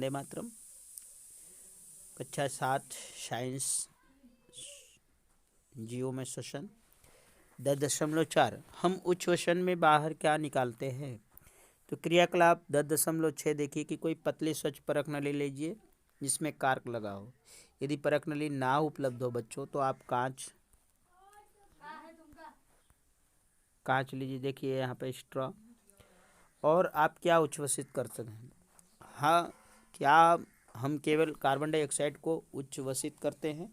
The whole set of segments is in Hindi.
वंदे मातरम। कक्षा 7 साइंस जीव में श्वसन 10.4 हम उच्च श्वसन में बाहर क्या निकालते हैं। तो क्रियाकलाप 10.6 देखिए कि कोई पतली स्वच्छ परख नली लीजिए जिसमें कार्क लगा हो। यदि परख नली ना उपलब्ध हो बच्चों तो आप कांच लीजिए। देखिए यहाँ पे स्ट्रॉ। और आप क्या उच्छ्वसित कर सकते हैं। हाँ, क्या हम केवल कार्बन डाइऑक्साइड को उच्छ्वसित करते हैं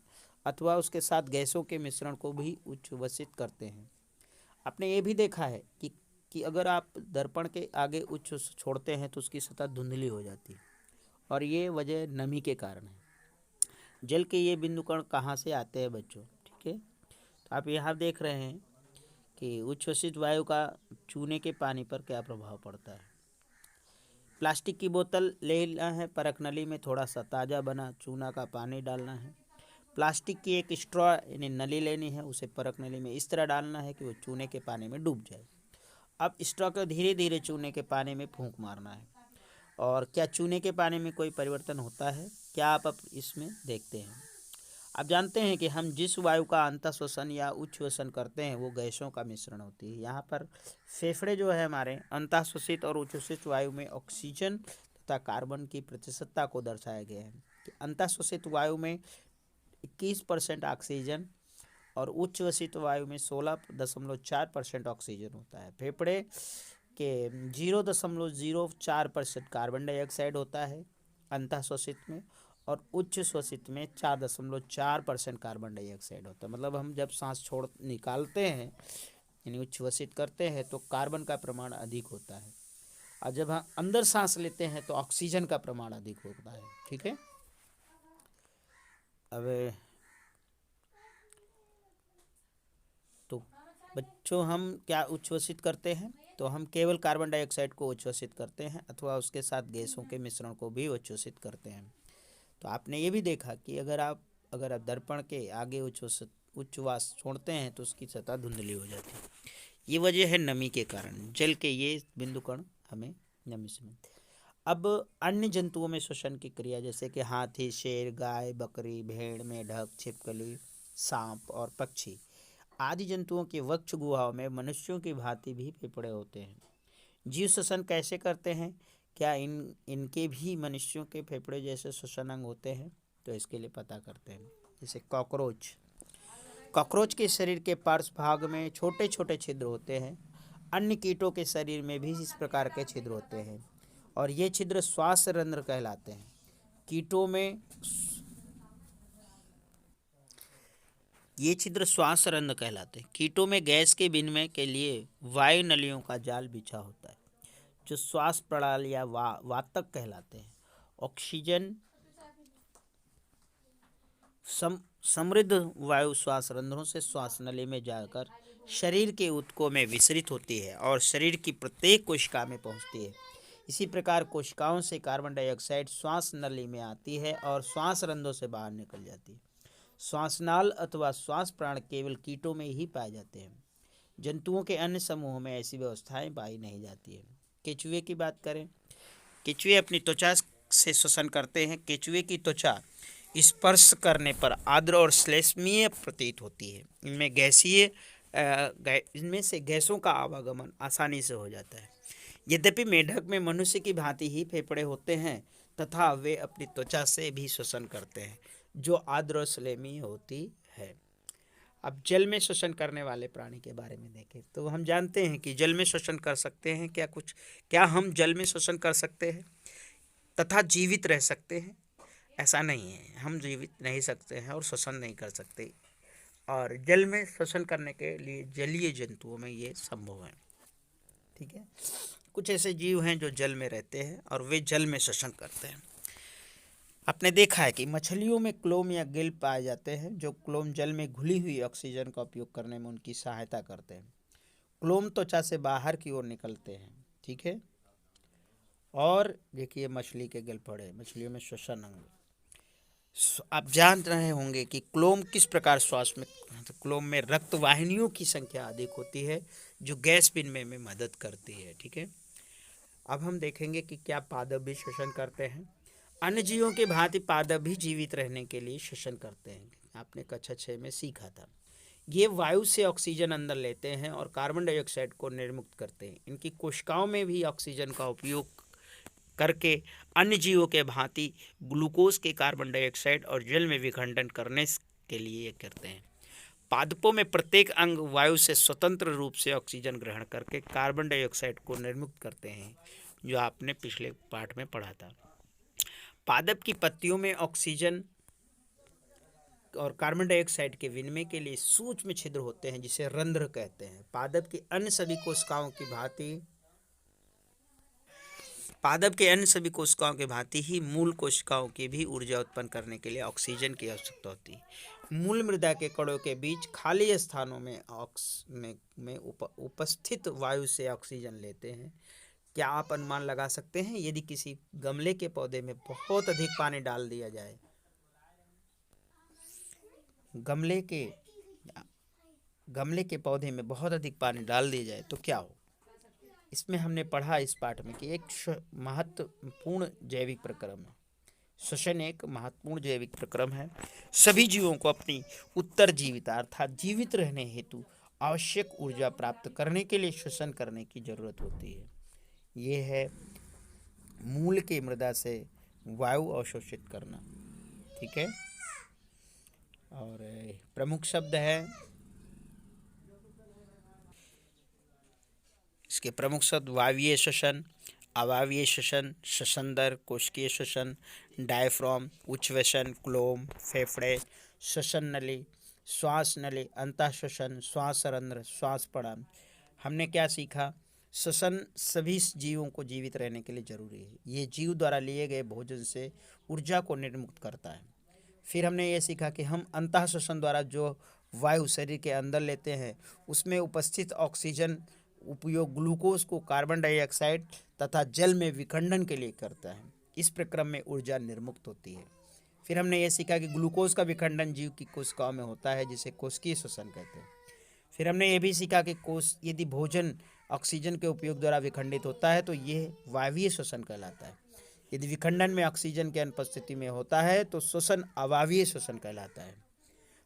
अथवा उसके साथ गैसों के मिश्रण को भी उच्छ्वसित करते हैं। आपने ये भी देखा है कि अगर आप दर्पण के आगे उच्च छोड़ते हैं तो उसकी सतह धुंधली हो जाती है और ये वजह नमी के कारण है। जल के ये बिंदु कण कहाँ से आते हैं बच्चों, ठीक है। तो आप यहाँ देख रहे हैं कि उच्छ्वसित वायु का चूने के पानी पर क्या प्रभाव पड़ता है। प्लास्टिक की बोतल लेना है, परख नली में थोड़ा सा ताज़ा बना चूना का पानी डालना है। प्लास्टिक की एक स्ट्रॉ यानी नली लेनी है, उसे परख नली में इस तरह डालना है कि वो चूने के पानी में डूब जाए। अब स्ट्रॉ को धीरे धीरे चूने के पानी में फूंक मारना है। और क्या चूने के पानी में कोई परिवर्तन होता है, क्या आप अब इसमें देखते हैं। आप जानते हैं कि हम जिस वायु का अंतःश्वसन या उच्छ्वसन करते हैं वो गैसों का मिश्रण होती है। यहाँ पर फेफड़े जो है हमारे अंतःश्वसित और उच्छ्वसित वायु में ऑक्सीजन तथा कार्बन की प्रतिशतता को दर्शाया गया है कि अंतःश्वसित वायु में 21% ऑक्सीजन और उच्छ्वसित वायु में 16.4% ऑक्सीजन होता है। फेफड़े के 0.04% कार्बन डाइऑक्साइड होता है अंतःश्वसित में और उच्च श्वसित में 4.4% कार्बन डाइऑक्साइड होता है। मतलब हम जब सांस छोड़ निकालते हैं यानी उच्छ्वसित करते हैं तो कार्बन का प्रमाण अधिक होता है और जब हम अंदर सांस लेते हैं तो ऑक्सीजन का प्रमाण अधिक होता है, ठीक है। अब तो बच्चों हम क्या उच्छ्वसित करते हैं, तो हम केवल कार्बन डाइऑक्साइड को उच्छ्वसित करते हैं अथवा उसके साथ गैसों के मिश्रण को भी उच्छ्वसित करते हैं। तो आपने ये भी देखा कि अगर आप दर्पण के आगे उच्छ्वास छोड़ते हैं तो उसकी सतह धुंधली हो जाती है। ये वजह है नमी के कारण। जल के ये बिंदु कण हमें नमी से मिलते हैं। अब अन्य जंतुओं में श्वसन की क्रिया जैसे कि हाथी, शेर, गाय, बकरी, भेड़, मेढक, छिपकली, सांप और पक्षी आदि जंतुओं के वक्ष गुहाओं में मनुष्यों की भांति भी फेफड़े होते हैं। जीव श्वसन कैसे करते हैं, क्या इनके भी मनुष्यों के फेफड़े जैसे श्वसन अंग होते हैं, तो इसके लिए पता करते हैं। जैसे कॉकरोच के शरीर के पार्श्व भाग में छोटे छोटे छिद्र होते हैं। अन्य कीटों के शरीर में भी इस प्रकार के छिद्र होते हैं और ये छिद्र श्वास रंध्र कहलाते हैं। कीटों में ये छिद्र श्वास रंध्र कहलाते हैं। कीटों में गैस के विनिमय के लिए वायु नलियों का जाल बिछा होता है जो श्वास प्रणाली या वातक कहलाते हैं। ऑक्सीजन समृद्ध वायु श्वास रंध्रों से श्वास नली में जाकर शरीर के ऊतकों में विसरित होती है और शरीर की प्रत्येक कोशिका में पहुंचती है। इसी प्रकार कोशिकाओं से कार्बन डाइऑक्साइड श्वास नली में आती है और श्वास रंध्रों से बाहर निकल जाती है। श्वासनाल अथवा श्वास प्राण केवल कीटों में ही पाए जाते हैं। जंतुओं के अन्य समूहों में ऐसी व्यवस्थाएं पाई नहीं जाती है। केचुए की बात करें, केचुए अपनी त्वचा से श्वसन करते हैं। केचुए की त्वचा स्पर्श करने पर आर्द्र और श्लेष्मीय प्रतीत होती है। इनमें से गैसों का आवागमन आसानी से हो जाता है। यद्यपि मेढक में मनुष्य की भांति ही फेफड़े होते हैं तथा वे अपनी त्वचा से भी श्वसन करते हैं जो आर्द्र और श्लेष्मीय होती है। अब जल में श्वसन करने वाले प्राणी के बारे में देखें तो हम जानते हैं कि जल में श्वसन कर सकते हैं। क्या हम जल में श्वसन कर सकते हैं तथा जीवित रह सकते हैं? ऐसा नहीं है, हम जीवित नहीं सकते हैं और श्वसन नहीं कर सकते। और जल में श्वसन करने के लिए जलीय जंतुओं में ये संभव है, ठीक है। कुछ ऐसे जीव हैं जो जल में रहते हैं और वे जल में श्वसन करते हैं। आपने देखा है कि मछलियों में क्लोम या गिल पाए जाते हैं जो क्लोम जल में घुली हुई ऑक्सीजन का उपयोग करने में उनकी सहायता करते हैं। क्लोम त्वचा से बाहर की ओर निकलते हैं, ठीक है। और देखिए मछली के गिलफड़े, मछलियों में श्वसन अंग। आप जान रहे होंगे कि क्लोम किस प्रकार श्वास में, क्लोम में रक्त वाहिनियों की संख्या अधिक होती है जो गैस विनिमय में मदद करती है, ठीक है। अब हम देखेंगे कि क्या पादप भी श्वसन करते हैं। अन्य जीवों के भांति पादप भी जीवित रहने के लिए श्वसन करते हैं। आपने कक्षा 6 में सीखा था। ये वायु से ऑक्सीजन अंदर लेते हैं और कार्बन डाइऑक्साइड को निर्मुक्त करते हैं। इनकी कोशिकाओं में भी ऑक्सीजन का उपयोग करके अन्य जीवों के भांति ग्लूकोज के कार्बन डाइऑक्साइड और जल में विखंडन करने के लिए ये करते हैं। पादपों में प्रत्येक अंग वायु से स्वतंत्र रूप से ऑक्सीजन ग्रहण करके कार्बन डाइऑक्साइड को निर्मुक्त करते हैं, जो आपने पिछले पाठ में पढ़ा था। पादप की पत्तियों में ऑक्सीजन और कार्बन डाइऑक्साइड के विनिमय के लिए सूक्ष्म छिद्र होते हैं, जिसे रंध्र कहते हैं। पादप के अन्य सभी कोशिकाओं के भांति ही मूल कोशिकाओं की भी ऊर्जा उत्पन्न करने के लिए ऑक्सीजन की आवश्यकता होती है। मूल मृदा के कणों के बीच खाली स्थानों में उपस्थित वायु से ऑक्सीजन लेते हैं। क्या आप अनुमान लगा सकते हैं, यदि किसी गमले के पौधे में बहुत अधिक पानी डाल दिया जाए, गमले के पौधे में बहुत अधिक पानी डाल दिया जाए तो क्या हो? इसमें हमने पढ़ा इस पाठ में कि एक महत्वपूर्ण जैविक प्रक्रम है। श्वसन एक महत्वपूर्ण जैविक प्रक्रम है। सभी जीवों को अपनी उत्तरजीविता अर्थात जीवित रहने हेतु आवश्यक ऊर्जा प्राप्त करने के लिए श्वसन करने की जरूरत होती है। ये है मूल की मृदा से वायु अवशोषित करना। ठीक है। और प्रमुख शब्द है, इसके प्रमुख शब्द वायवीय श्वसन, अवायवीय श्वसन, श्वसन-दर, कोशिकीय श्वसन, डायफ्राम, उच्छ्वसन, क्लोम, फेफड़े, श्वसन नली, श्वास नली, अंतः श्वसन, श्वास रंध्र, श्वास प्रणाली। हमने क्या सीखा? श्वसन सभी जीवों को जीवित रहने के लिए जरूरी है। ये जीव द्वारा लिए गए भोजन से ऊर्जा को निर्मुक्त करता है। फिर हमने ये सीखा कि हम अंतः श्वसन द्वारा जो वायु शरीर के अंदर लेते हैं, उसमें उपस्थित ऑक्सीजन उपयोग ग्लूकोज को कार्बन डाइऑक्साइड तथा जल में विखंडन के लिए करता है। इस प्रक्रम में ऊर्जा निर्मुक्त होती है। फिर हमने ये सीखा कि ग्लूकोज का विखंडन जीव की कोशिकाओं में होता है, जिसे कोशिकीय श्वसन कहते हैं। फिर हमने ये भी सीखा कि यदि भोजन ऑक्सीजन के उपयोग द्वारा विखंडित होता है तो यह वायवीय श्वसन कहलाता है। यदि विखंडन में ऑक्सीजन की अनुपस्थिति में होता है तो श्वसन अवायवीय श्वसन कहलाता है।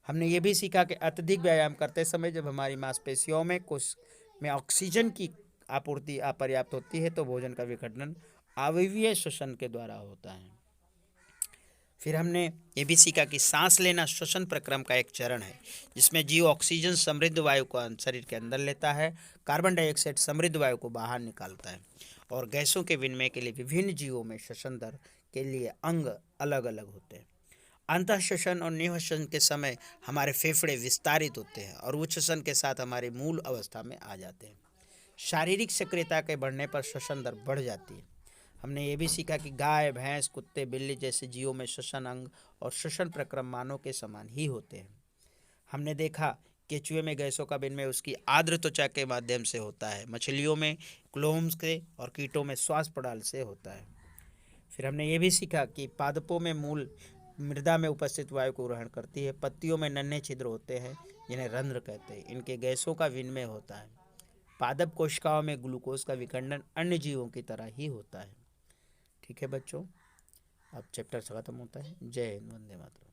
हमने ये भी सीखा कि अत्यधिक व्यायाम करते समय जब हमारी मांसपेशियों में ऑक्सीजन की आपूर्ति अपर्याप्त होती है तो भोजन का विखंडन अवायवीय श्वसन के द्वारा होता है। फिर हमने ये भी सीखा कि सांस लेना श्वसन प्रक्रम का एक चरण है, जिसमें जीव ऑक्सीजन समृद्ध वायु को शरीर के अंदर लेता है, कार्बन डाइऑक्साइड समृद्ध वायु को बाहर निकालता है। और गैसों के विनिमय के लिए विभिन्न जीवों में श्वसन दर के लिए अंग अलग अलग होते हैं। अंतः श्वसन और निःश्वसन के समय हमारे फेफड़े विस्तारित होते हैं और उच्च श्वसन के साथ हमारी मूल अवस्था में आ जाते हैं। शारीरिक सक्रियता के बढ़ने पर श्वसन दर बढ़ जाती है। हमने ये भी सीखा कि गाय, भैंस, कुत्ते, बिल्ली जैसे जीवों में श्वसन अंग और श्वसन प्रक्रम मानव के समान ही होते हैं। हमने देखा केंचुए में गैसों का विनिमय उसकी आर्द्र त्वचा के माध्यम से होता है, मछलियों में क्लोम्स के और कीटों में श्वास प्रणाली से होता है। फिर हमने ये भी सीखा कि पादपों में मूल मृदा में उपस्थित वायु को ग्रहण करती है। पत्तियों में नन्हे छिद्र होते हैं, जिन्हें रंध्र कहते हैं। इनके गैसों का विनिमय होता है। पादप कोशिकाओं में ग्लूकोज का विखंडन अन्य जीवों की तरह ही होता है। ठीक है बच्चों, अब चैप्टर खत्म होता है। जय हिंद, वंदे मातरम।